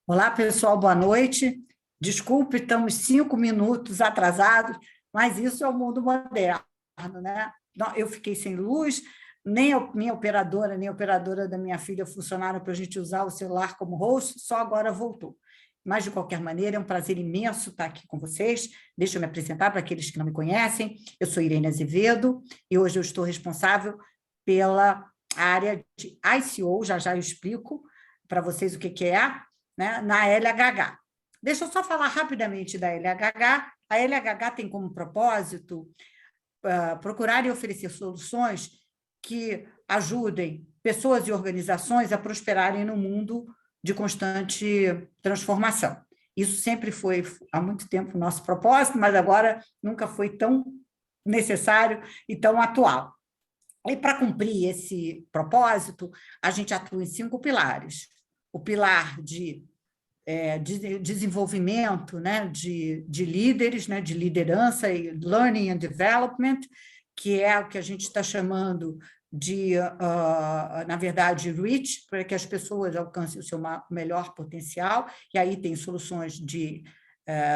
Olá, pessoal, boa noite. Desculpe, estamos 5 minutos atrasados, mas isso é o mundo moderno, né? Eu fiquei sem luz, nem a minha operadora, nem a operadora da minha filha funcionaram para a gente usar o celular como host, só agora voltou. Mas, de qualquer maneira, é um prazer imenso estar aqui com vocês. Deixa eu me apresentar para aqueles que não me conhecem. Eu sou Irene Azevedo e hoje eu estou responsável pela área de ICO, já já eu explico para vocês o que é, né, na LHH. Deixa eu só falar rapidamente da LHH. A LHH tem como propósito procurar e oferecer soluções que ajudem pessoas e organizações a prosperarem no mundo de constante transformação. Isso sempre foi, há muito tempo, o nosso propósito, mas agora nunca foi tão necessário e tão atual. E para cumprir esse propósito, a gente atua em 5 pilares. O pilar de desenvolvimento, né, de líderes, né, de liderança e learning and development, que é o que a gente está chamando de, na verdade, reach, para que as pessoas alcancem o seu melhor potencial, e aí tem soluções de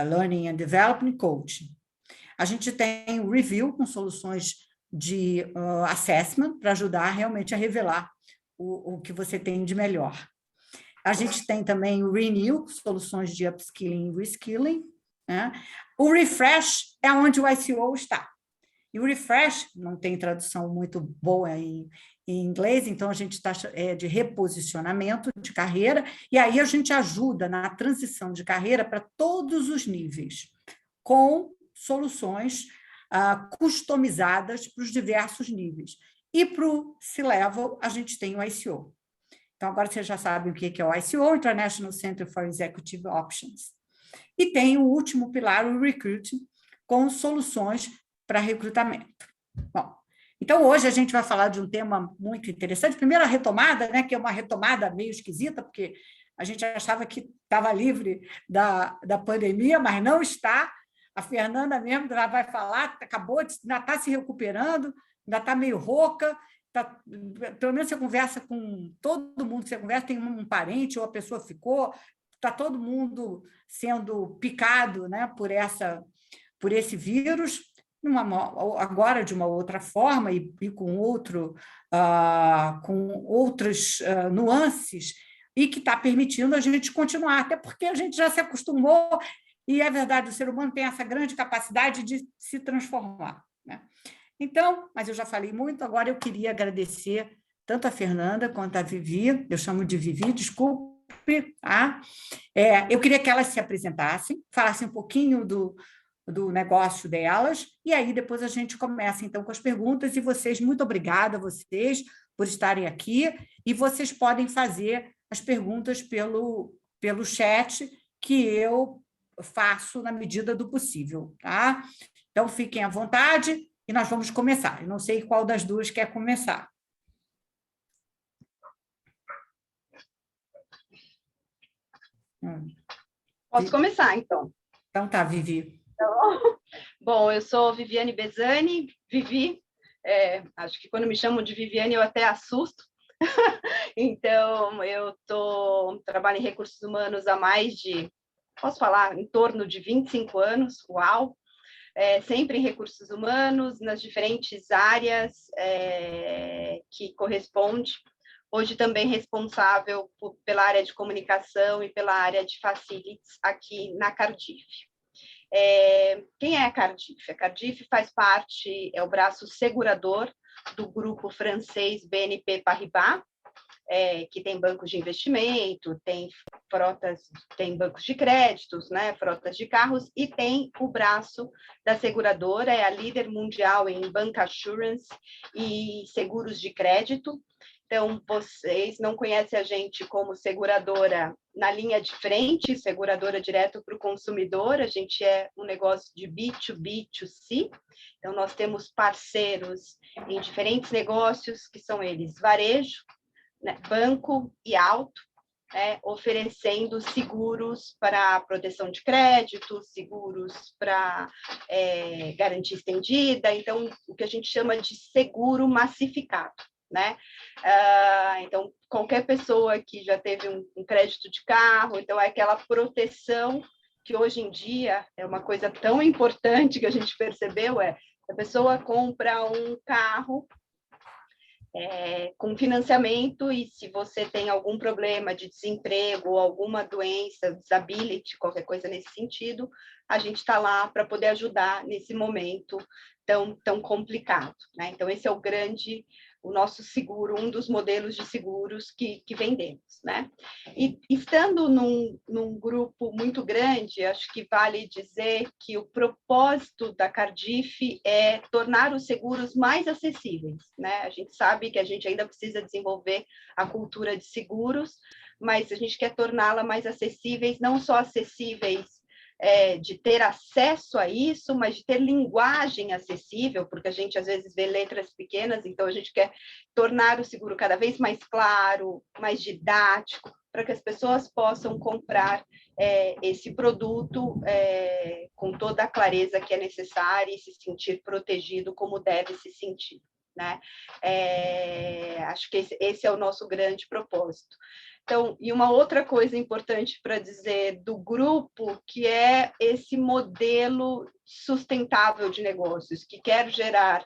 learning and development coaching. A gente tem o review com soluções de assessment para ajudar realmente a revelar o que você tem de melhor. A gente tem também o Renew, soluções de upskilling e reskilling, né? O Refresh é onde o ICO está. E o Refresh não tem tradução muito boa em inglês, então a gente está de reposicionamento de carreira, e aí a gente ajuda na transição de carreira para todos os níveis, com soluções customizadas para os diversos níveis. E para o C-Level, a gente tem o ICO. Então, agora vocês já sabem o que é o ICO, International Center for Executive Options. E tem o último pilar, o Recruiting, com soluções para recrutamento. Bom, então hoje a gente vai falar de um tema muito interessante. Primeiro, a retomada, né, que é uma retomada meio esquisita, porque a gente achava que estava livre da pandemia, mas não está. A Fernanda mesmo já vai falar, acabou, ainda está se recuperando, ainda está meio rouca. Pelo menos você conversa com todo mundo que você conversa, tem um parente ou a pessoa ficou, está todo mundo sendo picado, né, por esse vírus, agora de uma outra forma e com outras nuances, e que está permitindo a gente continuar, até porque a gente já se acostumou, e é verdade, o ser humano tem essa grande capacidade de se transformar, né? Então, mas eu já falei muito, agora eu queria agradecer tanto a Fernanda quanto a Vivi, eu chamo de Vivi, desculpe, tá? Eu queria que elas se apresentassem, falassem um pouquinho do negócio delas, e aí depois a gente começa, então, com as perguntas, e vocês, muito obrigada a vocês por estarem aqui, e vocês podem fazer as perguntas pelo chat, que eu faço na medida do possível, tá? Então, fiquem à vontade, e nós vamos começar. Eu não sei qual das duas quer começar. Posso começar, então. Então tá, Vivi. Bom, eu sou Viviane Besani, Vivi. Acho que quando me chamam de Viviane eu até assusto. Então, eu trabalho em recursos humanos há mais de, posso falar, em torno de 25 anos, uau! Sempre em recursos humanos, nas diferentes áreas que corresponde. Hoje também responsável pela área de comunicação e pela área de facilities aqui na Cardiff. Quem é a Cardiff? A Cardiff faz parte, é o braço segurador do grupo francês BNP Paribas, que tem bancos de investimento, tem bancos de créditos, né, frotas de carros, e tem o braço da seguradora, é a líder mundial em bancassurance e seguros de crédito. Então, vocês não conhecem a gente como seguradora na linha de frente, seguradora direto para o consumidor, a gente é um negócio de B2B2C, então nós temos parceiros em diferentes negócios, que são eles varejo, né, banco e auto, oferecendo seguros para proteção de crédito, seguros para garantia estendida, então o que a gente chama de seguro massificado. né? Então, qualquer pessoa que já teve um crédito de carro, então é aquela proteção que hoje em dia é uma coisa tão importante que a gente percebeu, a pessoa compra um carro com financiamento, e se você tem algum problema de desemprego ou alguma doença, disability, qualquer coisa nesse sentido, a gente está lá para poder ajudar nesse momento tão complicado, né? Então, esse é o nosso seguro, um dos modelos de seguros que vendemos, né? E estando num grupo muito grande, acho que vale dizer que o propósito da Cardif é tornar os seguros mais acessíveis, né? A gente sabe que a gente ainda precisa desenvolver a cultura de seguros, mas a gente quer torná-la mais acessíveis, não só acessíveis de ter acesso a isso, mas de ter linguagem acessível, porque a gente às vezes vê letras pequenas, então a gente quer tornar o seguro cada vez mais claro, mais didático, para que as pessoas possam comprar esse produto com toda a clareza que é necessária e se sentir protegido como deve se sentir, né? Acho que esse é o nosso grande propósito. Então, e uma outra coisa importante para dizer do grupo, que é esse modelo sustentável de negócios, que quer gerar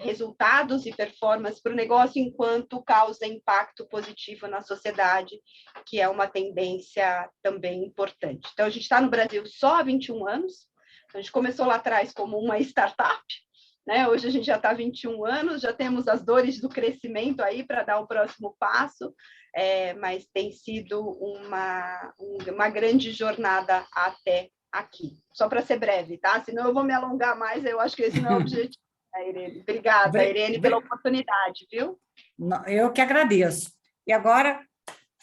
resultados e performance para o negócio enquanto causa impacto positivo na sociedade, que é uma tendência também importante. Então, a gente está no Brasil só há 21 anos, a gente começou lá atrás como uma startup, né? Hoje a gente já está há 21 anos, já temos as dores do crescimento aí para dar o próximo passo, mas tem sido uma grande jornada até aqui. Só para ser breve, tá? Senão eu vou me alongar mais, eu acho que esse não é o objetivo, Irene. Obrigada, Irene, pela oportunidade, viu? Eu que agradeço. E agora,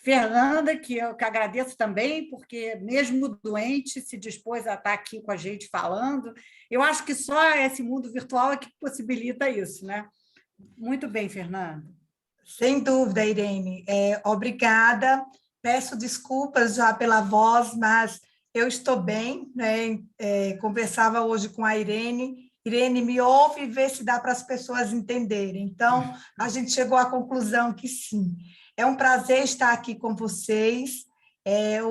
Fernanda, que eu que agradeço também, porque mesmo doente, se dispôs a estar aqui com a gente falando. Eu acho que só esse mundo virtual é que possibilita isso, né? Muito bem, Fernanda. Sem dúvida, Irene. Obrigada. Peço desculpas já pela voz, mas eu estou bem, né? Conversava hoje com a Irene. Irene, me ouve e vê se dá para as pessoas entenderem. Então, a gente chegou à conclusão que sim. É um prazer estar aqui com vocês.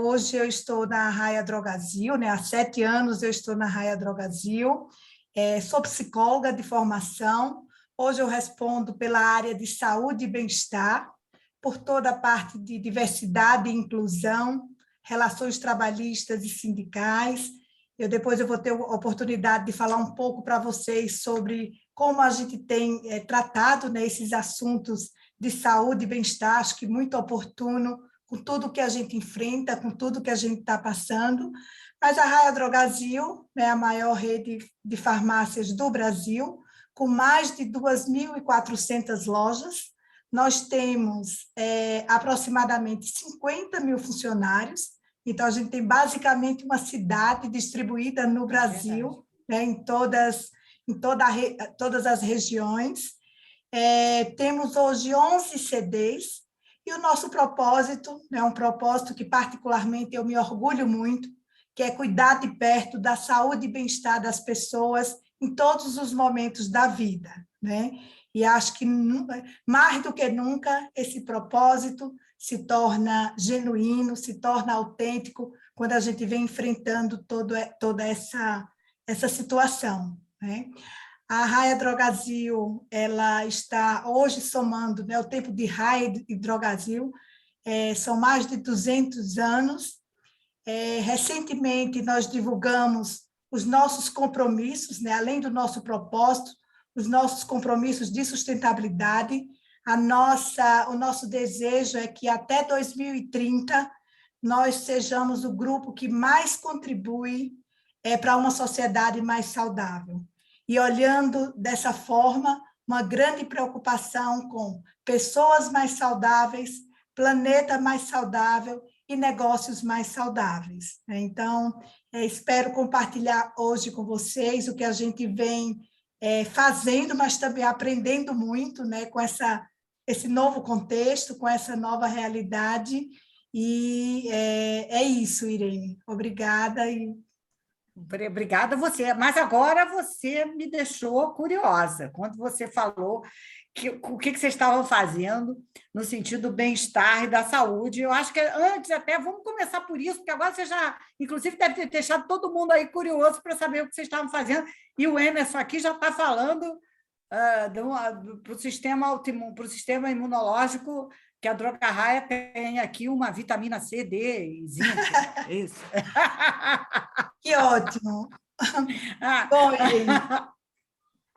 Hoje eu estou na Raia Drogasil, né? Há 7 anos eu estou na Raia Drogasil. Sou psicóloga de formação. Hoje eu respondo pela área de saúde e bem-estar, por toda a parte de diversidade e inclusão, relações trabalhistas e sindicais. Depois eu vou ter a oportunidade de falar um pouco para vocês sobre como a gente tem tratado, né, esses assuntos de saúde e bem-estar, acho que muito oportuno, com tudo que a gente enfrenta, com tudo que a gente está passando. Mas a Raia Drogasil, né, a maior rede de farmácias do Brasil, com mais de 2.400 lojas. Nós temos aproximadamente 50 mil funcionários, então a gente tem basicamente uma cidade distribuída no Brasil, né, em todas as regiões. Temos hoje 11 CDs, e o nosso propósito, né, um propósito que particularmente eu me orgulho muito, que é cuidar de perto da saúde e bem-estar das pessoas em todos os momentos da vida, né? E acho que, mais do que nunca, esse propósito se torna genuíno, se torna autêntico quando a gente vem enfrentando toda essa situação, né? A Raia Drogasil, ela está hoje somando, né, o tempo de Raia e Drogasil, são mais de 200 anos. Recentemente, nós divulgamos os nossos compromissos, né? Além do nosso propósito, os nossos compromissos de sustentabilidade. O nosso desejo é que até 2030 nós sejamos o grupo que mais contribui para uma sociedade mais saudável. E olhando dessa forma, uma grande preocupação com pessoas mais saudáveis, planeta mais saudável e negócios mais saudáveis. Então, espero compartilhar hoje com vocês o que a gente vem fazendo, mas também aprendendo muito, né, com esse novo contexto, com essa nova realidade. E é isso, Irene. Obrigada. Obrigada a você. Mas agora você me deixou curiosa, quando você falou o que vocês estavam fazendo no sentido do bem-estar e da saúde. Eu acho que antes até, vamos começar por isso, porque agora você já, inclusive, deve ter deixado todo mundo aí curioso para saber o que vocês estavam fazendo, e o Emerson aqui já está falando para o sistema imunológico, que a Droga-Raia tem aqui uma vitamina C, D e zinco. Isso. Que ótimo! Bom, Irene,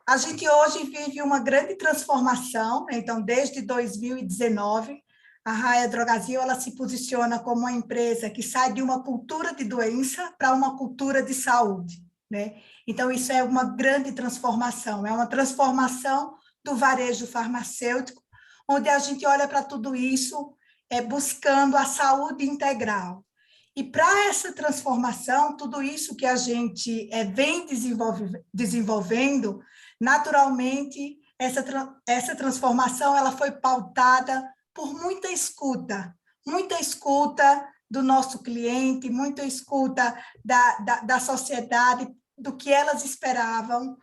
a gente hoje vive uma grande transformação, né? Então, desde 2019, a Raia Drogasil ela se posiciona como uma empresa que sai de uma cultura de doença para uma cultura de saúde, né? Então, isso é uma grande transformação, é uma transformação do varejo farmacêutico, onde a gente olha para tudo isso buscando a saúde integral. E para essa transformação, tudo isso que a gente vem desenvolvendo, naturalmente, essa transformação ela foi pautada por muita escuta do nosso cliente, muita escuta da sociedade, do que elas esperavam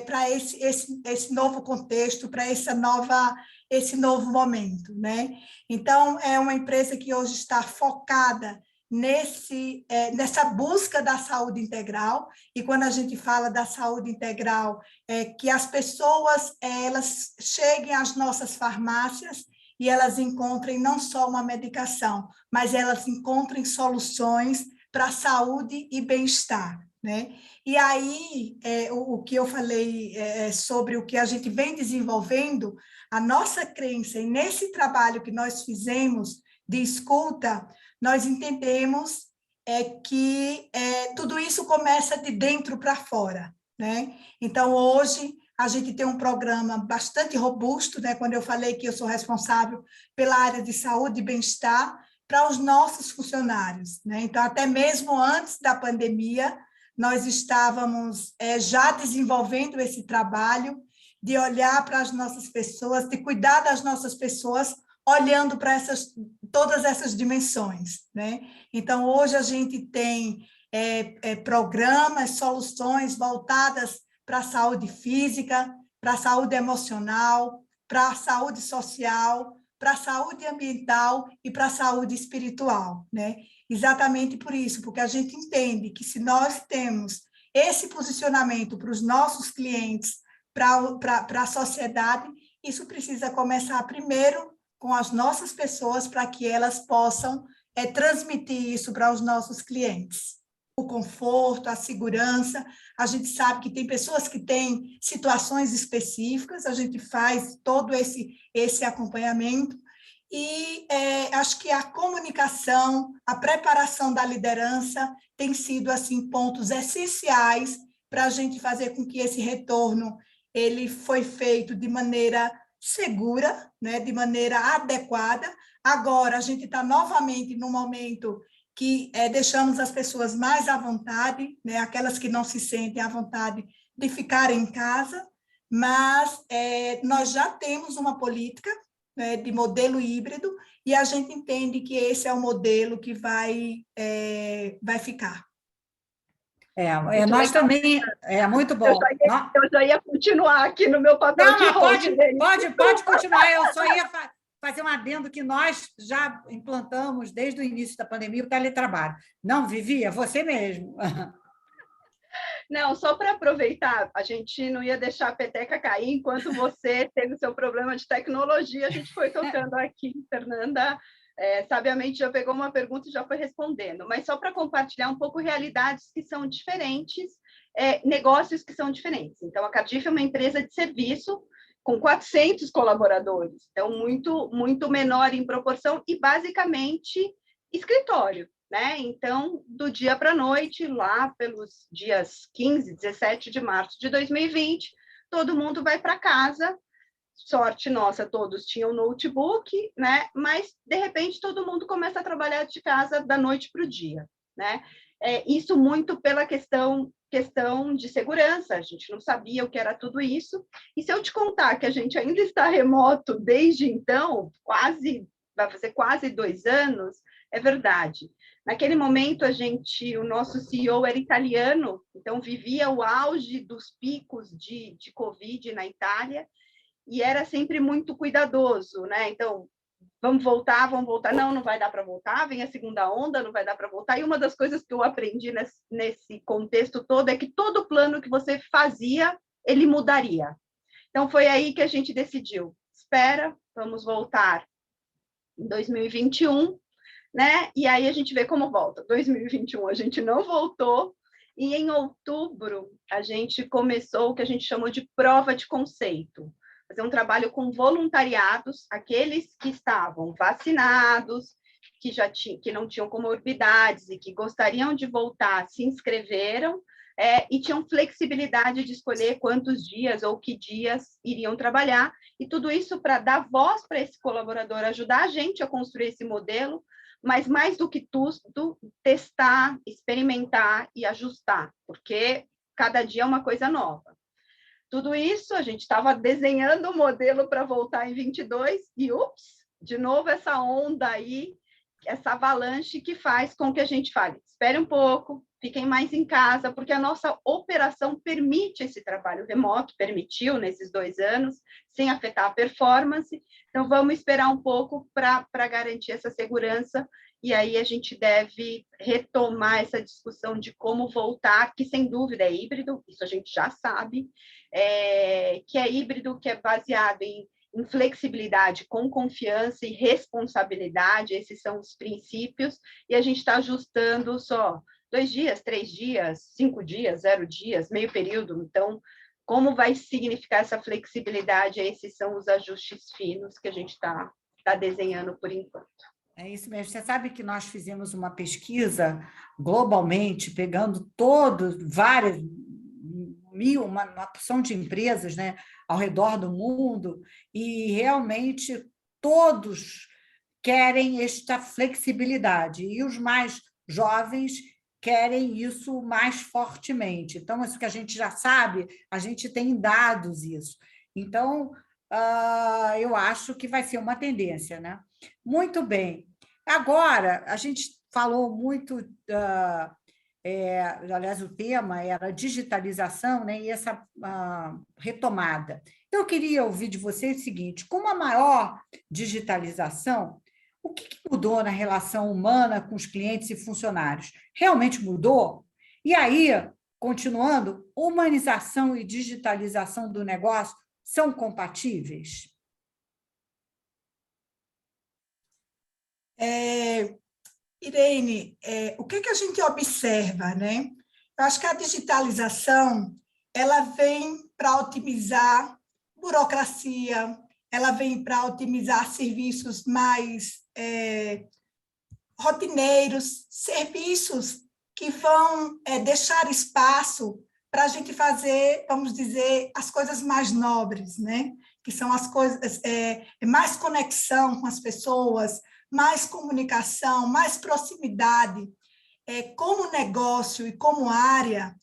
para esse novo contexto, para esse novo momento, né? Então, é uma empresa que hoje está focada nessa busca da saúde integral, e quando a gente fala da saúde integral, que as pessoas elas cheguem às nossas farmácias e elas encontrem não só uma medicação, mas elas encontrem soluções para saúde e bem-estar, né? E aí, o que eu falei sobre o que a gente vem desenvolvendo, a nossa crença, e nesse trabalho que nós fizemos de escuta, nós entendemos que tudo isso começa de dentro para fora, né? Então, hoje, a gente tem um programa bastante robusto, né? Quando eu falei que eu sou responsável pela área de saúde e bem-estar para os nossos funcionários, né? Então, até mesmo antes da pandemia, nós estávamos já desenvolvendo esse trabalho de olhar para as nossas pessoas, de cuidar das nossas pessoas, olhando para todas essas dimensões, né? Então, hoje a gente tem programas, soluções voltadas para a saúde física, para a saúde emocional, para a saúde social, para a saúde ambiental e para a saúde espiritual, né? Exatamente por isso, porque a gente entende que se nós temos esse posicionamento para os nossos clientes, para a sociedade, isso precisa começar primeiro com as nossas pessoas, para que elas possam transmitir isso para os nossos clientes. O conforto, a segurança, a gente sabe que tem pessoas que têm situações específicas, a gente faz todo esse acompanhamento, e acho que a comunicação, a preparação da liderança tem sido assim pontos essenciais para a gente fazer com que esse retorno ele foi feito de maneira segura, né, de maneira adequada. Agora, a gente está novamente no momento que deixamos as pessoas mais à vontade, né, aquelas que não se sentem à vontade de ficar em casa, mas nós já temos uma política, né, de modelo híbrido, e a gente entende que esse é o modelo que vai ficar. Nós legal. Também, muito bom. Eu já ia continuar aqui no meu papel não, de host. Pode continuar, eu só ia fazer um adendo que nós já implantamos desde o início da pandemia o teletrabalho. Não, Vivi, é você mesmo. Não, só para aproveitar, a gente não ia deixar a peteca cair enquanto você teve o seu problema de tecnologia, a gente foi tocando aqui, Fernanda sabiamente já pegou uma pergunta e já foi respondendo, mas só para compartilhar um pouco realidades que são diferentes, negócios que são diferentes. Então, a Cardif é uma empresa de serviço com 400 colaboradores, então muito, muito menor em proporção e basicamente escritório, né? Então, do dia para a noite, lá pelos dias 15, 17 de março de 2020, todo mundo vai para casa. Sorte nossa, todos tinham notebook, né? Mas, de repente, todo mundo começa a trabalhar de casa da noite para o dia, né? Isso muito pela questão de segurança, a gente não sabia o que era tudo isso. E se eu te contar que a gente ainda está remoto desde então, vai fazer quase 2 anos, é verdade. Naquele momento, o nosso CEO era italiano, então vivia o auge dos picos de Covid na Itália, e era sempre muito cuidadoso, né? Então, vamos voltar, não vai dar para voltar, vem a segunda onda, não vai dar para voltar. E uma das coisas que eu aprendi nesse contexto todo é que todo plano que você fazia, ele mudaria. Então, foi aí que a gente decidiu, espera, vamos voltar em 2021, né? E aí a gente vê como volta. 2021 a gente não voltou, e em outubro a gente começou o que a gente chamou de prova de conceito. Fazer um trabalho com voluntariados, aqueles que estavam vacinados, que não tinham comorbidades e que gostariam de voltar, se inscreveram, e tinham flexibilidade de escolher quantos dias ou que dias iriam trabalhar, e tudo isso para dar voz para esse colaborador, ajudar a gente a construir esse modelo, mas mais do que tudo, testar, experimentar e ajustar, porque cada dia é uma coisa nova. Tudo isso, a gente estava desenhando o modelo para voltar em 22 e, de novo essa onda aí, essa avalanche que faz com que a gente fale, espere um pouco, fiquem mais em casa, porque a nossa operação permite esse trabalho remoto, permitiu nesses 2 anos, sem afetar a performance, então vamos esperar um pouco para garantir essa segurança, e aí a gente deve retomar essa discussão de como voltar, que sem dúvida é híbrido, isso a gente já sabe, que é híbrido, que é baseado em flexibilidade, com confiança e responsabilidade, esses são os princípios, e a gente está ajustando só 2 dias, 3 dias, 5 dias, 0 dias, meio período. Então, como vai significar essa flexibilidade? Esses são os ajustes finos que a gente está desenhando por enquanto. É isso mesmo. Você sabe que nós fizemos uma pesquisa globalmente, pegando uma porção de empresas, né, ao redor do mundo, e realmente todos querem esta flexibilidade, e os mais jovens querem isso mais fortemente. Então, isso que a gente já sabe, a gente tem dados isso. Então, eu acho que vai ser uma tendência, né? Muito bem. Agora, a gente falou muito, aliás, o tema era digitalização, né, e essa retomada. Então, eu queria ouvir de você o seguinte: com uma maior digitalização, o que mudou na relação humana com os clientes e funcionários? Realmente mudou? E aí, continuando, humanização e digitalização do negócio são compatíveis? Irene, o que a gente observa, né? Eu acho que a digitalização ela vem para otimizar burocracia, ela vem para otimizar serviços mais rotineiros, serviços que vão deixar espaço para a gente fazer, vamos dizer, as coisas mais nobres, né? Que são as coisas, mais conexão com as pessoas, mais comunicação, mais proximidade. Como negócio e como área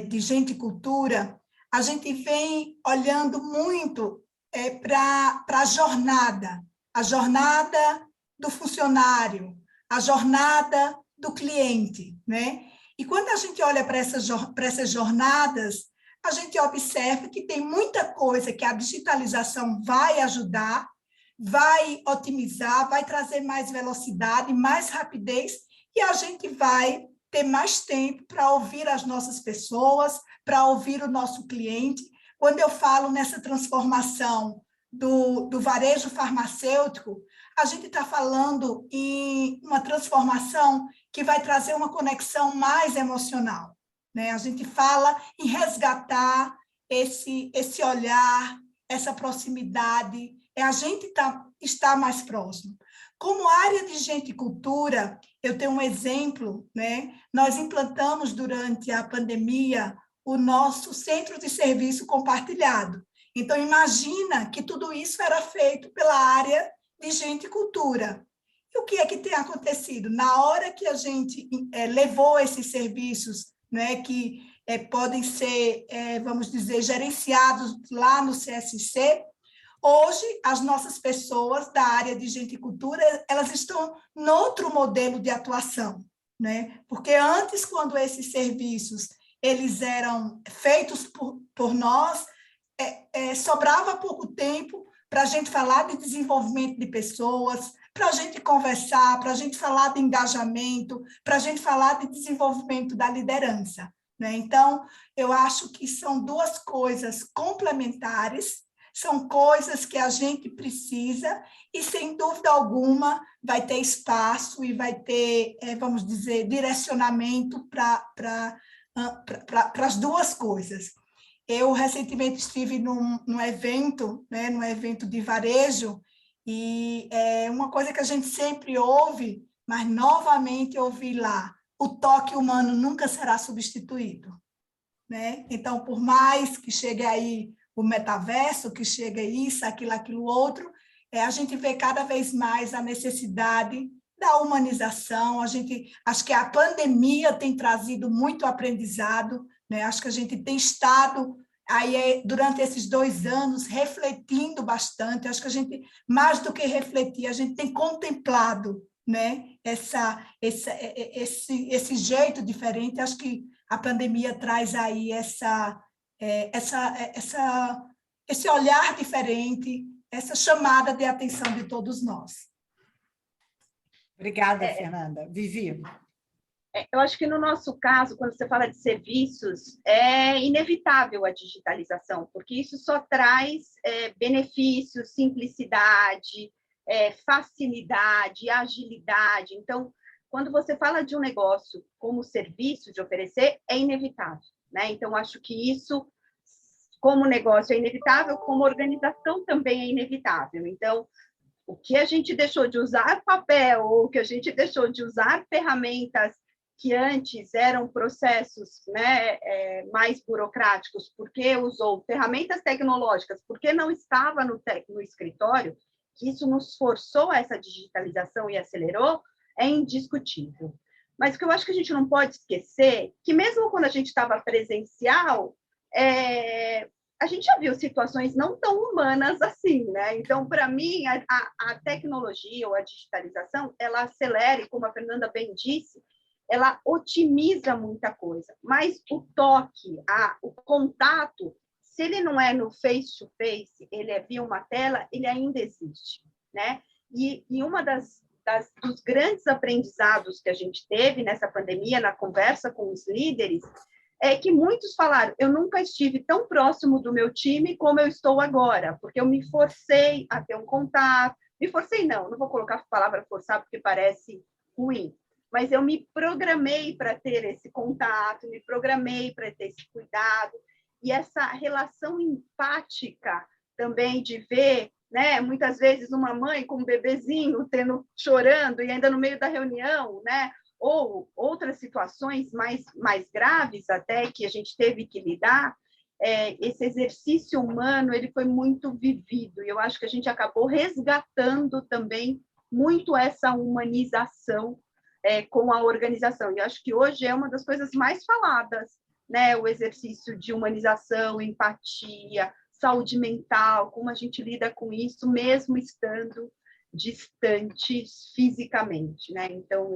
de gente e cultura, a gente vem olhando muito para a jornada do funcionário, a jornada do cliente, né? E quando a gente olha para essas jornadas, a gente observa que tem muita coisa que a digitalização vai ajudar, vai otimizar, vai trazer mais velocidade, mais rapidez, e a gente vai ter mais tempo para ouvir as nossas pessoas, para ouvir o nosso cliente. Quando eu falo nessa transformação do varejo farmacêutico, a gente está falando em uma transformação que vai trazer uma conexão mais emocional, né? A gente fala em resgatar esse olhar, essa proximidade, a gente está mais próximo. Como área de gente e cultura, eu tenho um exemplo, né? Nós implantamos durante a pandemia o nosso centro de serviço compartilhado. Então, imagina que tudo isso era feito pela área de gente e cultura. E o que é que tem acontecido? Na hora que a gente levou esses serviços, né, que podem ser, vamos dizer, gerenciados lá no CSC, Hoje, as nossas pessoas da área de gente e cultura, elas estão noutro modelo de atuação, né? Porque antes, quando esses serviços eles eram feitos por nós, sobrava pouco tempo para a gente falar de desenvolvimento de pessoas, para a gente conversar, para a gente falar de engajamento, para a gente falar de desenvolvimento da liderança, né? Então, eu acho que são duas coisas complementares, são coisas que a gente precisa e, sem dúvida alguma, vai ter espaço e vai ter, vamos dizer, direcionamento para as duas coisas. Eu, recentemente, estive num evento, né, num evento de varejo, e é uma coisa que a gente sempre ouve, mas, novamente, ouvi lá, o toque humano nunca será substituído, né? Então, por mais que chegue aí o metaverso, que chegue isso, aquilo outro, a gente vê cada vez mais a necessidade da humanização. Acho que a pandemia tem trazido muito aprendizado, né? Acho que a gente tem estado aí durante esses 2 anos refletindo bastante. Acho que a gente, mais do que refletir, a gente tem contemplado, né? Esse jeito diferente. Acho que a pandemia traz aí esse olhar diferente, essa chamada de atenção de todos nós. Obrigada, Fernanda. Vivi? Eu acho que, no nosso caso, quando você fala de serviços, é inevitável a digitalização, porque isso só traz benefícios, simplicidade, facilidade, agilidade. Então, quando você fala de um negócio como serviço de oferecer, é inevitável, né? Então, acho que isso, como negócio, é inevitável, como organização também é inevitável. Então, o que a gente deixou de usar papel, ou o que a gente deixou de usar ferramentas que antes eram processos, né, mais burocráticos, porque usou ferramentas tecnológicas, porque não estava no escritório, que isso nos forçou a essa digitalização e acelerou, é indiscutível. Mas o que eu acho que a gente não pode esquecer, que mesmo quando a gente estava presencial, a gente já viu situações não tão humanas assim, né? Então, para mim, a tecnologia ou a digitalização, ela acelera, e como a Fernanda bem disse, ela otimiza muita coisa, mas o toque, o contato, se ele não é no face-to-face, ele é via uma tela, ele ainda existe, né? E uma dos grandes aprendizados que a gente teve nessa pandemia, na conversa com os líderes, é que muitos falaram, eu nunca estive tão próximo do meu time como eu estou agora, porque eu me forcei a ter um contato, me forcei não vou colocar a palavra forçar porque parece ruim, mas eu me programei para ter esse contato, me programei para ter esse cuidado, e essa relação empática também de ver, né, muitas vezes uma mãe com um bebezinho chorando e ainda no meio da reunião, né, ou outras situações mais graves até que a gente teve que lidar, esse exercício humano ele foi muito vivido, e eu acho que a gente acabou resgatando também muito essa humanização com a organização. E acho que hoje é uma das coisas mais faladas, né? O exercício de humanização, empatia, saúde mental, como a gente lida com isso, mesmo estando distantes fisicamente, né? Então,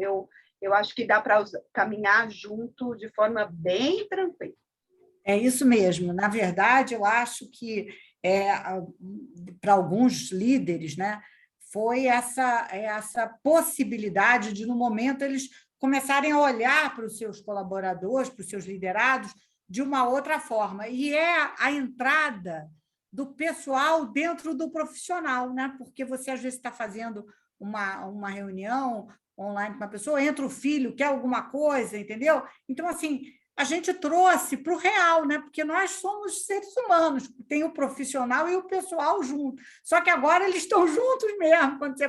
eu acho que dá para caminhar junto de forma bem tranquila. É isso mesmo. Na verdade, eu acho que, para alguns líderes, né, foi essa possibilidade de, no momento, eles começarem a olhar para os seus colaboradores, para os seus liderados, de uma outra forma. E é a entrada do pessoal dentro do profissional, né? Porque você, às vezes, está fazendo uma reunião online com uma pessoa, entra o filho, quer alguma coisa, entendeu? Então, assim, a gente trouxe para o real, né? Porque nós somos seres humanos, tem o profissional e o pessoal junto. Só que agora eles estão juntos mesmo, quando você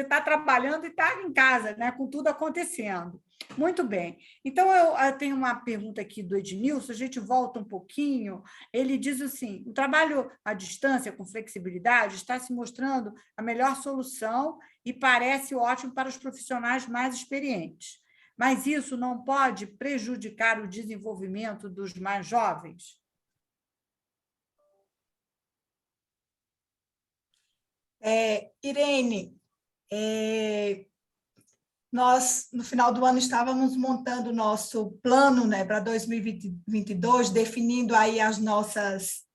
está trabalhando e está em casa, né? Com tudo acontecendo. Muito bem. Então, eu tenho uma pergunta aqui do Ednilson, a gente volta um pouquinho. Ele diz assim: o trabalho à distância, com flexibilidade, está se mostrando a melhor solução e parece ótimo para os profissionais mais experientes. Mas isso não pode prejudicar o desenvolvimento dos mais jovens? Irene, nós, no final do ano, estávamos montando o nosso plano, né, para 2022, definindo aí as nossas,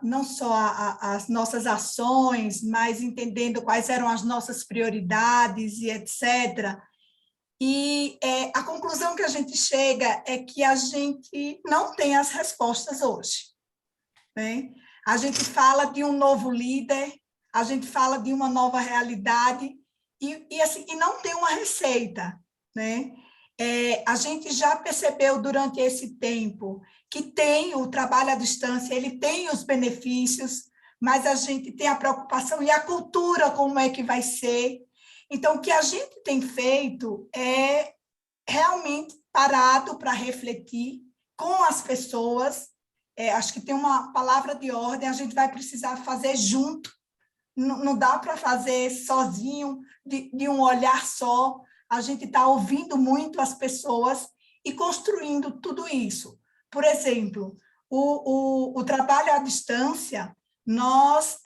não só as nossas ações, mas entendendo quais eram as nossas prioridades e etc. E a conclusão que a gente chega é que a gente não tem as respostas hoje, né? A gente fala de um novo líder, a gente fala de uma nova realidade, assim, e não tem uma receita, né? A gente já percebeu durante esse tempo que tem o trabalho à distância, ele tem os benefícios, mas a gente tem a preocupação e a cultura, como é que vai ser. Então, o que a gente tem feito é realmente parado para refletir com as pessoas. Acho que tem uma palavra de ordem, a gente vai precisar fazer junto, não dá para fazer sozinho, de um olhar só. A gente está ouvindo muito as pessoas e construindo tudo isso. Por exemplo, o trabalho à distância, nós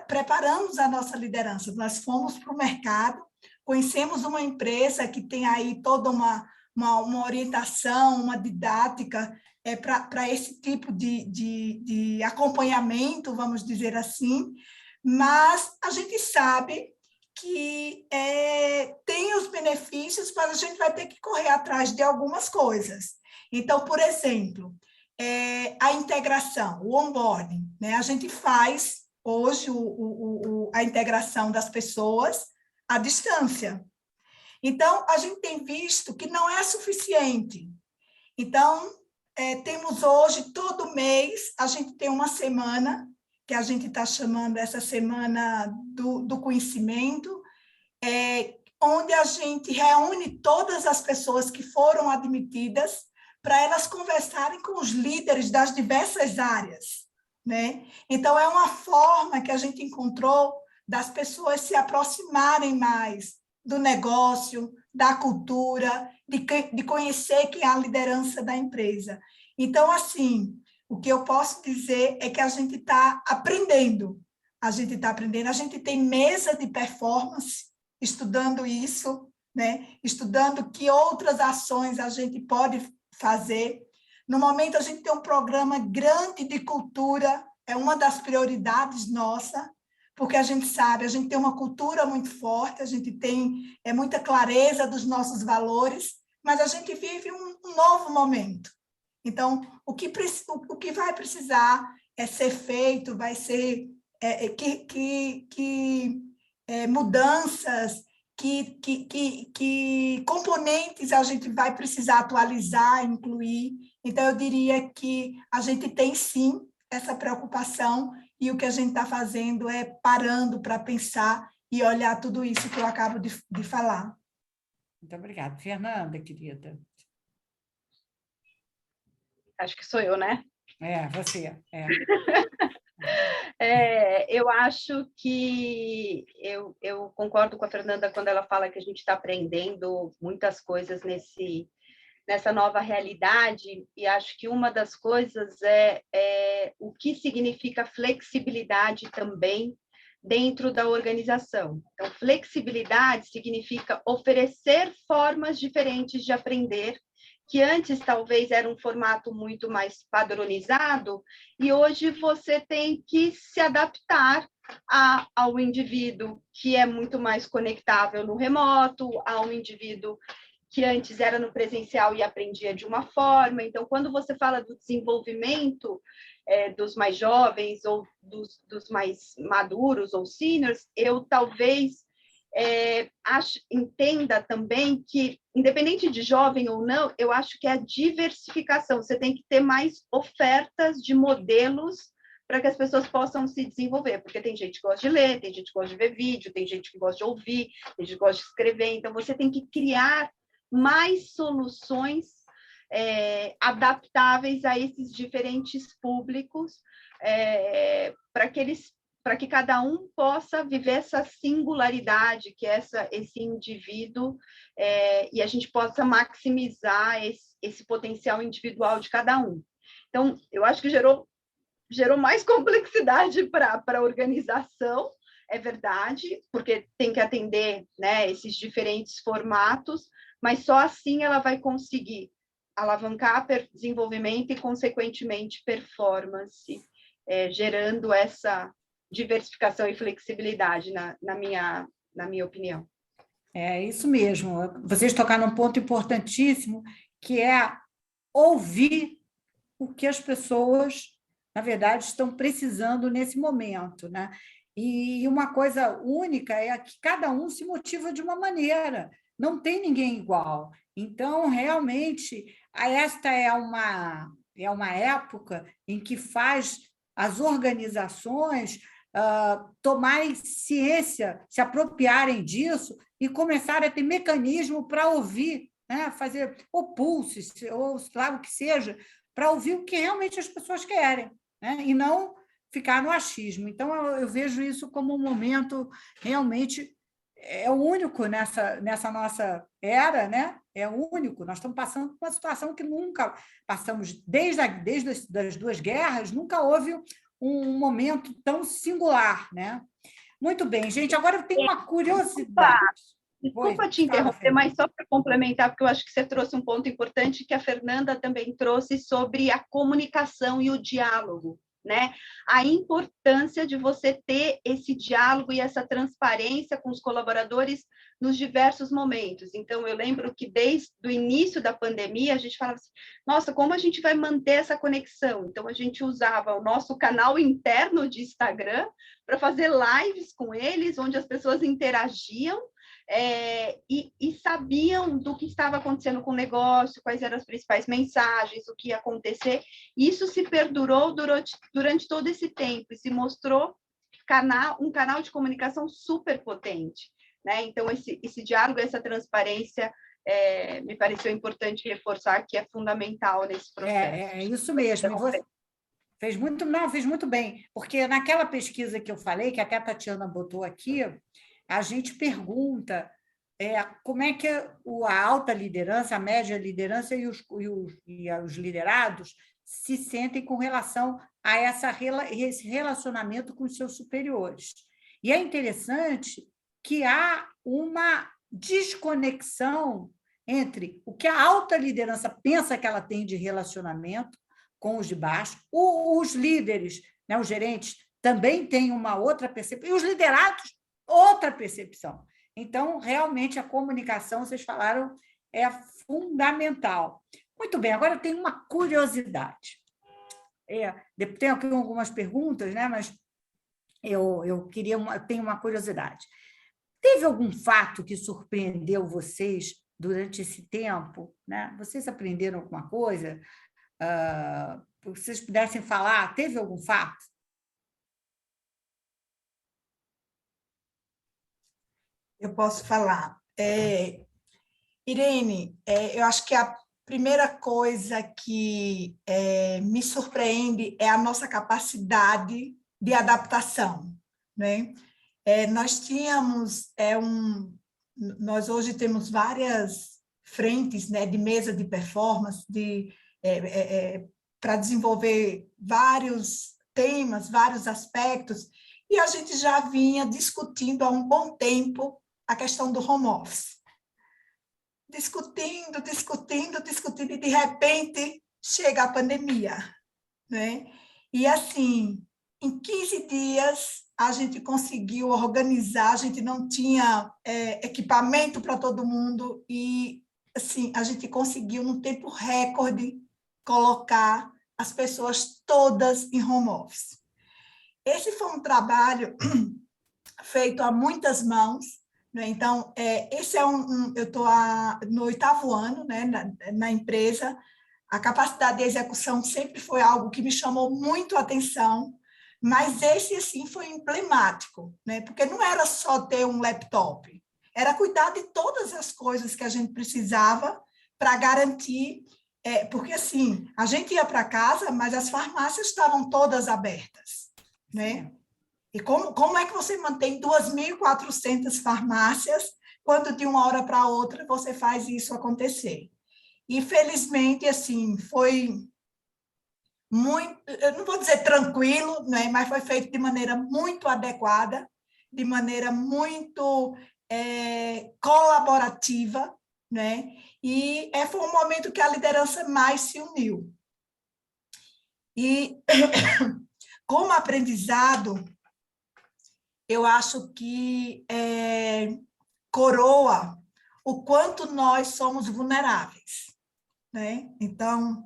preparamos a nossa liderança, nós fomos para o mercado, conhecemos uma empresa que tem aí toda uma orientação, uma didática para esse tipo de acompanhamento, vamos dizer assim, mas a gente sabe que tem os benefícios, mas a gente vai ter que correr atrás de algumas coisas. Então, por exemplo, a integração, o onboarding, né? A gente faz hoje a integração das pessoas à distância. Então, a gente tem visto que não é suficiente. Então, temos hoje, todo mês, a gente tem uma semana, que a gente está chamando essa semana do conhecimento, onde a gente reúne todas as pessoas que foram admitidas para elas conversarem com os líderes das diversas áreas, né? Então, é uma forma que a gente encontrou das pessoas se aproximarem mais do negócio, da cultura, de conhecer quem é a liderança da empresa. Então, assim, o que eu posso dizer é que a gente está aprendendo. A gente tem mesa de performance, estudando isso, né? Estudando que outras ações a gente pode fazer. No momento, a gente tem um programa grande de cultura, é uma das prioridades nossa, porque a gente sabe, a gente tem uma cultura muito forte, a gente tem muita clareza dos nossos valores, mas a gente vive um novo momento. Então, o que vai precisar ser feito, vai ser mudanças, que componentes a gente vai precisar atualizar, incluir. Então, eu diria que a gente tem, sim, essa preocupação, e o que a gente está fazendo é parando para pensar e olhar tudo isso que eu acabo de falar. Muito obrigada. Fernanda, querida. Acho que sou eu, né? Você. Eu acho que eu concordo com a Fernanda quando ela fala que a gente está aprendendo muitas coisas nessa nova realidade, e acho que uma das coisas é o que significa flexibilidade também dentro da organização. Então, flexibilidade significa oferecer formas diferentes de aprender, que antes talvez era um formato muito mais padronizado, e hoje você tem que se adaptar ao indivíduo que é muito mais conectável no remoto, ao indivíduo que antes era no presencial e aprendia de uma forma. Então, quando você fala do desenvolvimento dos mais jovens ou dos mais maduros ou seniors, eu talvez entenda também que, independente de jovem ou não, eu acho que é a diversificação. Você tem que ter mais ofertas de modelos para que as pessoas possam se desenvolver, porque tem gente que gosta de ler, tem gente que gosta de ver vídeo, tem gente que gosta de ouvir, tem gente que gosta de escrever. Então, você tem que criar mais soluções adaptáveis a esses diferentes públicos, para que cada um possa viver essa singularidade, que é esse indivíduo, e a gente possa maximizar esse potencial individual de cada um. Então, eu acho que gerou gerou mais complexidade para a organização, é verdade, porque tem que atender, né, esses diferentes formatos, mas só assim ela vai conseguir alavancar desenvolvimento e, consequentemente, performance, gerando essa diversificação e flexibilidade, na minha opinião. É isso mesmo. Vocês tocaram num ponto importantíssimo, que é ouvir o que as pessoas, na verdade, estão precisando nesse momento, né? E uma coisa única é que cada um se motiva de uma maneira, não tem ninguém igual. Então, realmente, esta é uma época em que faz as organizações tomarem ciência, se apropriarem disso e começarem a ter mecanismo para ouvir, né? Fazer ou pulses, ou lá o que seja, para ouvir o que realmente as pessoas querem, né? E não ficar no achismo. Então, eu vejo isso como um momento realmente único nessa nossa era, né? É único. Nós estamos passando por uma situação que nunca passamos, desde as duas guerras, nunca houve um momento tão singular, né? Muito bem, gente. Agora eu tenho uma curiosidade. Desculpa te interromper, mas só para complementar, porque eu acho que você trouxe um ponto importante que a Fernanda também trouxe sobre a comunicação e o diálogo, né? A importância de você ter esse diálogo e essa transparência com os colaboradores nos diversos momentos. Então, eu lembro que desde o início da pandemia, a gente falava assim, nossa, como a gente vai manter essa conexão? Então, a gente usava o nosso canal interno de Instagram para fazer lives com eles, onde as pessoas interagiam, e sabiam do que estava acontecendo com o negócio, quais eram as principais mensagens, o que ia acontecer. Isso se perdurou durante todo esse tempo e se mostrou um canal de comunicação super potente, né? Então, esse diálogo, essa transparência, me pareceu importante reforçar que é fundamental nesse processo. É isso mesmo. Fez muito bem, porque naquela pesquisa que eu falei, que até a Tatiana botou aqui, a gente pergunta como é que a alta liderança, a média liderança e os liderados se sentem com relação a esse relacionamento com os seus superiores. E é interessante que há uma desconexão entre o que a alta liderança pensa que ela tem de relacionamento com os de baixo, os líderes, né, os gerentes, também têm uma outra percepção, e os liderados, outra percepção. Então, realmente, a comunicação, vocês falaram, é fundamental. Muito bem, agora eu tenho uma curiosidade. Tenho aqui algumas perguntas, né, mas eu tenho uma curiosidade. Teve algum fato que surpreendeu vocês durante esse tempo? Né? Vocês aprenderam alguma coisa? Se vocês pudessem falar, teve algum fato? Eu posso falar. Irene, eu acho que a primeira coisa que me surpreende é a nossa capacidade de adaptação, né? Nós tínhamos nós hoje temos várias frentes, né, de mesa de performance, para desenvolver vários temas, vários aspectos, e a gente já vinha discutindo há um bom tempo a questão do home office. Discutindo, e de repente chega a pandemia, né? E assim, em 15 dias a gente conseguiu organizar, a gente não tinha equipamento para todo mundo e assim, a gente conseguiu num tempo recorde colocar as pessoas todas em home office. Esse foi um trabalho feito a muitas mãos, né? Então, esse eu estou no 8º ano, né, na empresa. A capacidade de execução sempre foi algo que me chamou muito a atenção, mas esse, assim, foi emblemático, né? Porque não era só ter um laptop, era cuidar de todas as coisas que a gente precisava para garantir, porque, assim, a gente ia para casa, mas as farmácias estavam todas abertas, né? E como é que você mantém 2.400 farmácias quando de uma hora para outra você faz isso acontecer? E, felizmente, assim, foi muito, eu não vou dizer tranquilo, né, mas foi feito de maneira muito adequada, de maneira muito colaborativa, né? E foi um momento que a liderança mais se uniu. E, como aprendizado, eu acho que coroa o quanto nós somos vulneráveis, né? Então,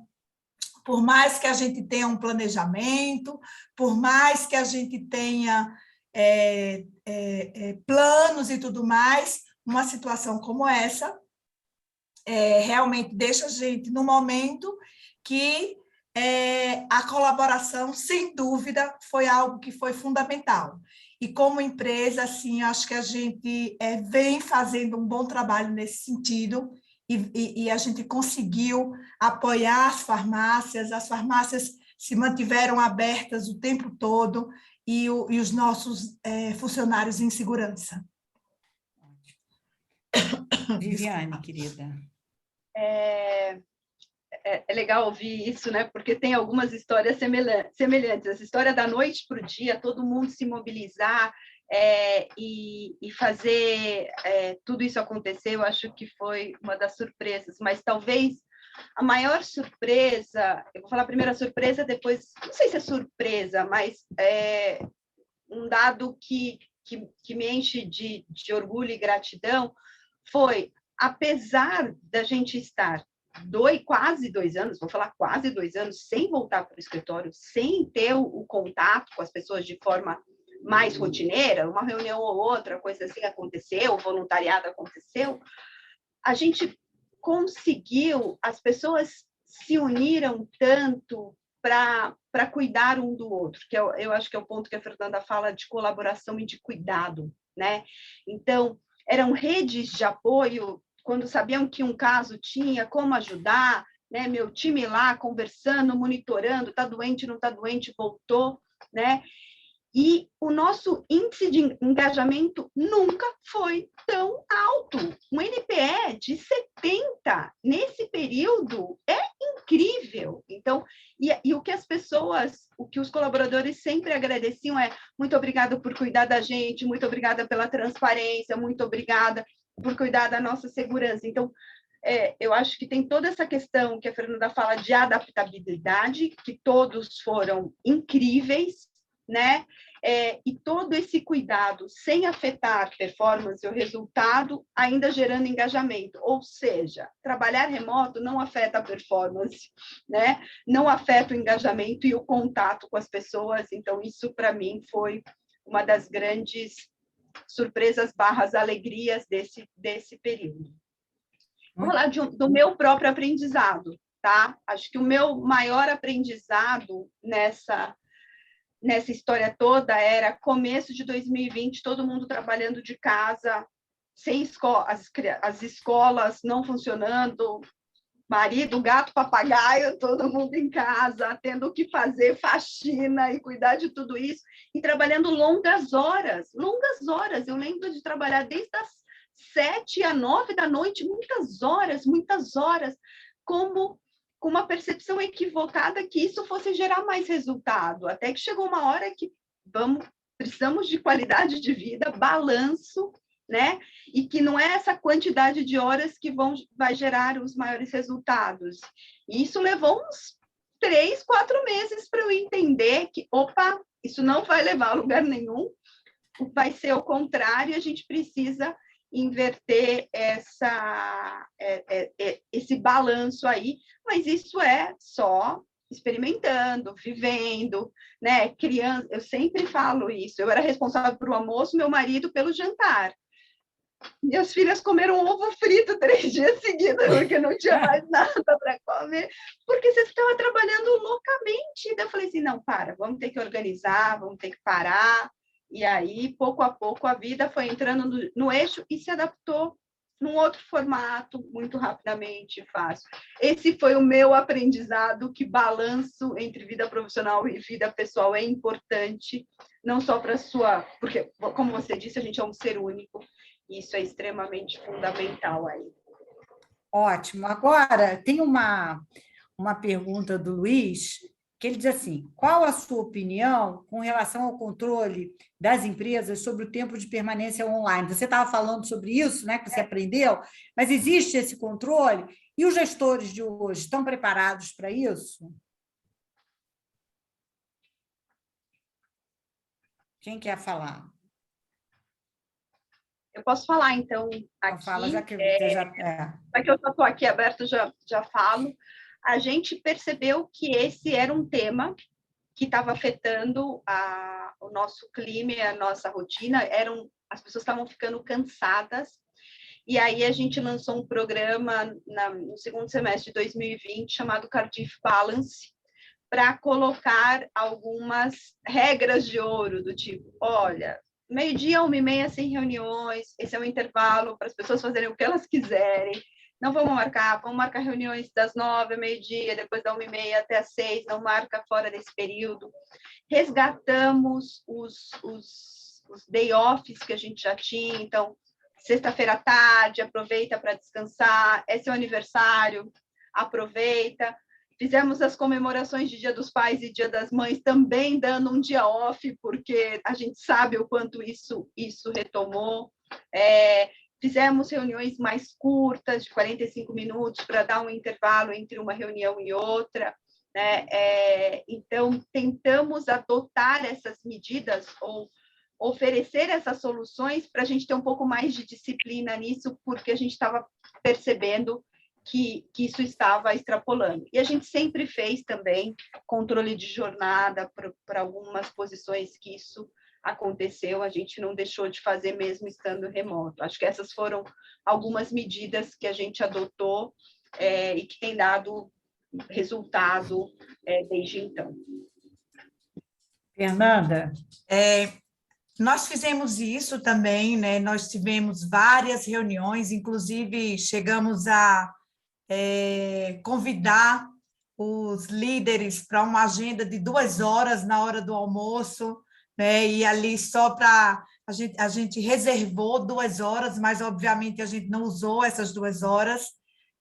por mais que a gente tenha um planejamento, por mais que a gente tenha planos e tudo mais, uma situação como essa realmente deixa a gente no momento que a colaboração, sem dúvida, foi algo que foi fundamental. E como empresa, assim, acho que a gente vem fazendo um bom trabalho nesse sentido, e a gente conseguiu apoiar as farmácias se mantiveram abertas o tempo todo, e os nossos funcionários em segurança. Viviane, querida. É legal ouvir isso, né? Porque tem algumas histórias semelhantes. Essa história da noite para o dia, todo mundo se mobilizar e fazer tudo isso acontecer, eu acho que foi uma das surpresas. Mas talvez a maior surpresa, eu vou falar primeiro a surpresa, depois, não sei se é surpresa, mas um dado que me enche de orgulho e gratidão foi, apesar da gente estar quase 2 anos, vou falar quase 2 anos, sem voltar para o escritório, sem ter o contato com as pessoas de forma mais rotineira, uma reunião ou outra, coisa assim aconteceu, voluntariado aconteceu, a gente conseguiu, as pessoas se uniram tanto para cuidar um do outro, que eu acho que é o ponto que a Fernanda fala de colaboração e de cuidado, né? Então, eram redes de apoio, quando sabiam que um caso tinha, como ajudar, né? Meu time lá conversando, monitorando, está doente, não está doente, voltou, né? E o nosso índice de engajamento nunca foi tão alto. Um NPE de 70 nesse período é incrível. Então, e o que as pessoas, o que os colaboradores sempre agradeciam é: muito obrigada por cuidar da gente, muito obrigada pela transparência, muito obrigada por cuidar da nossa segurança. Então, eu acho que tem toda essa questão que a Fernanda fala de adaptabilidade, que todos foram incríveis, né? E todo esse cuidado sem afetar performance ou resultado, ainda gerando engajamento. Ou seja, trabalhar remoto não afeta a performance, né? Não afeta o engajamento e o contato com as pessoas. Então, isso, para mim, foi uma das grandes surpresas / alegrias desse período. Vou falar do meu próprio aprendizado, tá? Acho que o meu maior aprendizado nessa história toda era começo de 2020, todo mundo trabalhando de casa, sem escola, as escolas não funcionando, marido, gato, papagaio, todo mundo em casa, tendo que fazer faxina e cuidar de tudo isso, e trabalhando longas horas. Eu lembro de trabalhar desde as 7 às 9 da noite, muitas horas, como com uma percepção equivocada que isso fosse gerar mais resultado, até que chegou uma hora que precisamos de qualidade de vida, balanço, né? E que não é essa quantidade de horas que vai gerar os maiores resultados. E isso levou uns 3, 4 meses para eu entender que, opa, isso não vai levar a lugar nenhum, vai ser o contrário, a gente precisa inverter esse balanço aí, mas isso é só experimentando, vivendo, né? Criança, eu sempre falo isso, eu era responsável por o almoço, meu marido pelo jantar. Minhas filhas comeram ovo frito 3 dias seguidos, porque não tinha mais nada para comer, porque você estava trabalhando loucamente. Daí eu falei assim, não, vamos ter que organizar, vamos ter que parar. E aí, pouco a pouco, a vida foi entrando no eixo e se adaptou num outro formato, muito rapidamente, fácil. Esse foi o meu aprendizado, que balanço entre vida profissional e vida pessoal é importante, não só para porque, como você disse, a gente é um ser único, e isso é extremamente fundamental aí. Ótimo. Agora, tem uma pergunta do Luiz, que ele diz assim: qual a sua opinião com relação ao controle das empresas sobre o tempo de permanência online? Você estava falando sobre isso, né, que você aprendeu, mas existe esse controle? E os gestores de hoje estão preparados para isso? Quem quer falar? Eu posso falar, então, aqui. Fala, já que você já... Já que eu estou aqui aberto, já falo. A gente percebeu que esse era um tema que estava afetando o nosso clima, a nossa rotina. As pessoas estavam ficando cansadas. E aí a gente lançou um programa no segundo semestre de 2020 chamado Cardiff Balance, para colocar algumas regras de ouro, do tipo, olha, meio-dia, 1h30 sem reuniões, esse é o intervalo para as pessoas fazerem o que elas quiserem, não vamos marcar reuniões das 9h, meio-dia, depois da 1h30 até as 6h, não marca fora desse período. Resgatamos os day-offs que a gente já tinha, então, sexta-feira à tarde, aproveita para descansar, é seu aniversário, aproveita. Fizemos as comemorações de Dia dos Pais e Dia das Mães também dando um dia off, porque a gente sabe o quanto isso retomou. Fizemos reuniões mais curtas, de 45 minutos, para dar um intervalo entre uma reunião e outra, né? Então, tentamos adotar essas medidas ou oferecer essas soluções para a gente ter um pouco mais de disciplina nisso, porque a gente estava percebendo que isso estava extrapolando. E a gente sempre fez também controle de jornada para algumas posições que isso aconteceu, a gente não deixou de fazer mesmo estando remoto. Acho que essas foram algumas medidas que a gente adotou e que tem dado resultado desde então. Fernanda? Nós fizemos isso também, né? Nós tivemos várias reuniões, inclusive chegamos a convidar os líderes para uma agenda de 2 horas na hora do almoço, né? E ali só para a gente reservou 2 horas, mas obviamente a gente não usou essas 2 horas,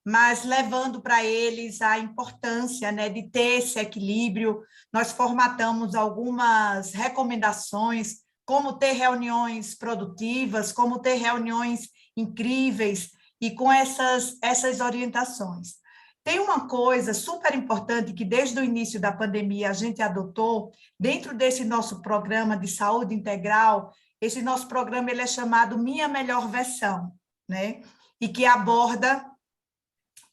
mas levando para eles a importância, né, de ter esse equilíbrio. Nós formatamos algumas recomendações, como ter reuniões produtivas, como ter reuniões incríveis, e com essas orientações. Tem uma coisa super importante que, desde o início da pandemia, a gente adotou, dentro desse nosso programa de saúde integral. Esse nosso programa ele é chamado Minha Melhor Versão, né? E que aborda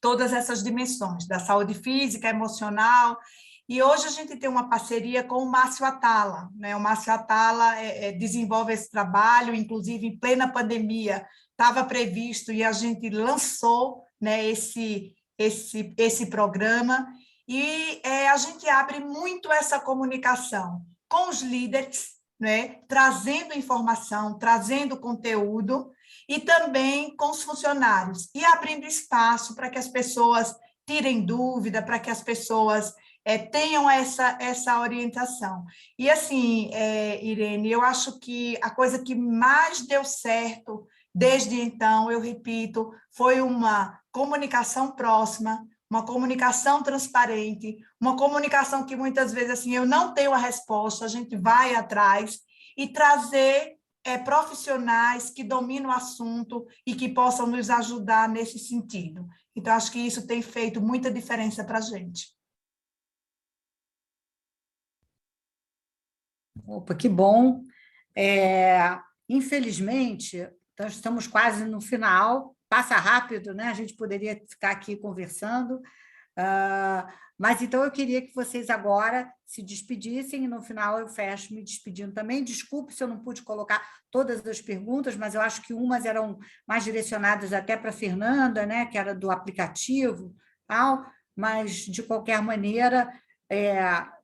todas essas dimensões, da saúde física, emocional. E hoje a gente tem uma parceria com o Márcio Atala, né? O Márcio Atala desenvolve esse trabalho, inclusive em plena pandemia, estava previsto e a gente lançou, né, esse programa, e a gente abre muito essa comunicação com os líderes, né, trazendo informação, trazendo conteúdo, e também com os funcionários, e abrindo espaço para que as pessoas tirem dúvida, para que as pessoas tenham essa orientação. E, assim, Irene, eu acho que a coisa que mais deu certo desde então, eu repito, foi uma comunicação próxima, uma comunicação transparente, uma comunicação que muitas vezes assim, eu não tenho a resposta, a gente vai atrás, e trazer profissionais que dominam o assunto e que possam nos ajudar nesse sentido. Então, acho que isso tem feito muita diferença para a gente. Opa, que bom. Infelizmente, nós estamos quase no final, passa rápido, né? A gente poderia ficar aqui conversando, mas então eu queria que vocês agora se despedissem, e no final eu fecho me despedindo também. Desculpe se eu não pude colocar todas as perguntas, mas eu acho que umas eram mais direcionadas até para a Fernanda, né? Que era do aplicativo, tal, mas, de qualquer maneira,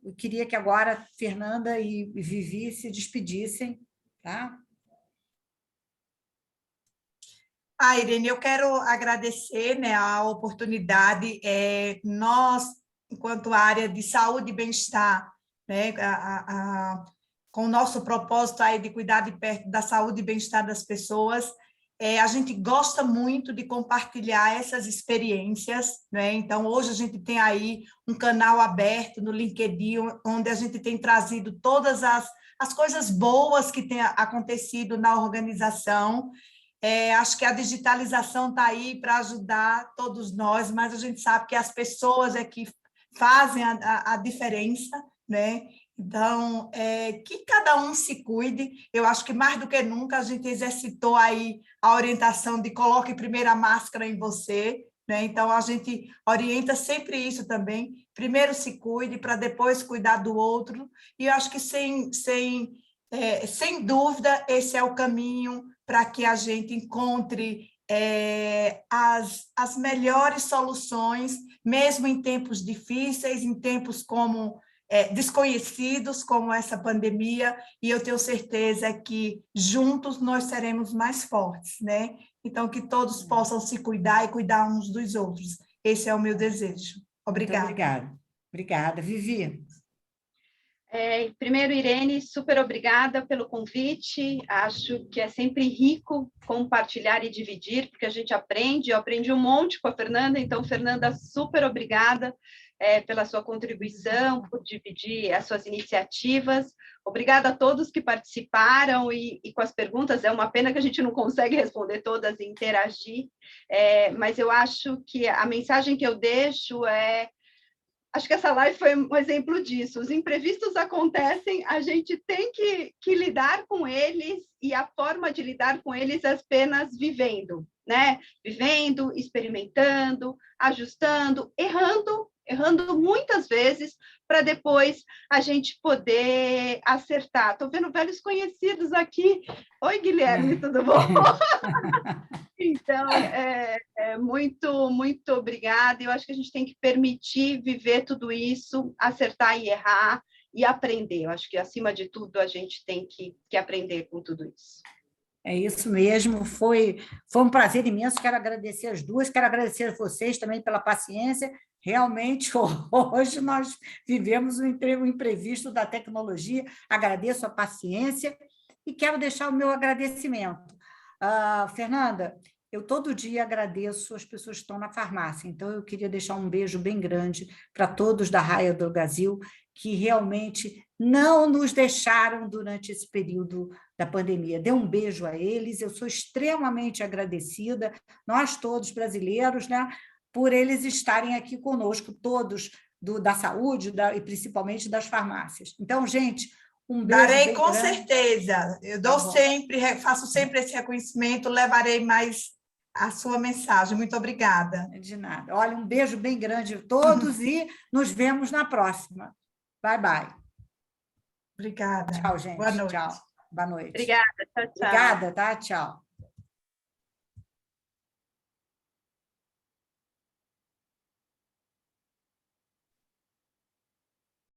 eu queria que agora Fernanda e Vivi se despedissem, tá? Irene, eu quero agradecer, né, a oportunidade. Nós, enquanto área de saúde e bem-estar, né, com o nosso propósito aí de cuidar de perto da saúde e bem-estar das pessoas, A gente gosta muito de compartilhar essas experiências, né? Então, hoje a gente tem aí um canal aberto no LinkedIn, onde a gente tem trazido todas as coisas boas que têm acontecido na organização. Acho que a digitalização está aí para ajudar todos nós, mas a gente sabe que as pessoas é que fazem a diferença, né? Então, que cada um se cuide. Eu acho que mais do que nunca a gente exercitou aí a orientação de coloque primeiro a máscara em você, né? Então, a gente orienta sempre isso também. Primeiro se cuide para depois cuidar do outro. E eu acho que, sem dúvida, esse é o caminho para que a gente encontre as melhores soluções, mesmo em tempos difíceis, em tempos como desconhecidos como essa pandemia, e eu tenho certeza que juntos nós seremos mais fortes, né? Então, que todos possam se cuidar e cuidar uns dos outros. Esse é o meu desejo. Obrigada. Muito obrigada. Obrigada. Vivi. Primeiro, Irene, super obrigada pelo convite. Acho que é sempre rico compartilhar e dividir, porque a gente aprende. Eu aprendi um monte com a Fernanda, então, Fernanda, super obrigada pela sua contribuição, por dividir as suas iniciativas. Obrigada a todos que participaram e com as perguntas. É uma pena que a gente não consegue responder todas e interagir, mas eu acho que a mensagem que eu deixo acho que essa live foi um exemplo disso. Os imprevistos acontecem, a gente tem que lidar com eles, e a forma de lidar com eles é apenas vivendo, né? Vivendo, experimentando, ajustando, errando muitas vezes, para depois a gente poder acertar. Estou vendo velhos conhecidos aqui. Oi, Guilherme, tudo bom? Então, muito, muito obrigada. Eu acho que a gente tem que permitir viver tudo isso, acertar e errar e aprender. Eu acho que, acima de tudo, a gente tem que aprender com tudo isso. É isso mesmo, foi um prazer imenso. Quero agradecer as duas, quero agradecer a vocês também pela paciência. Realmente, hoje nós vivemos um imprevisto da tecnologia. Agradeço a paciência e quero deixar o meu agradecimento. Fernanda, eu todo dia agradeço as pessoas que estão na farmácia, então eu queria deixar um beijo bem grande para todos da Raia Drogasil, que realmente não nos deixaram durante esse período da pandemia. Dê um beijo a eles, eu sou extremamente agradecida, nós todos brasileiros, né, por eles estarem aqui conosco, todos da saúde e principalmente das farmácias. Então, gente, um beijo. Darei com grande. Certeza. Eu dou faço sempre esse reconhecimento, levarei mais a sua mensagem. Muito obrigada. De nada. Olha, um beijo bem grande a todos e nos vemos na próxima. Bye, bye. Obrigada. Tchau, gente. Boa noite. Tchau. Boa noite. Obrigada. Tchau, tchau. Obrigada, tá? Tchau.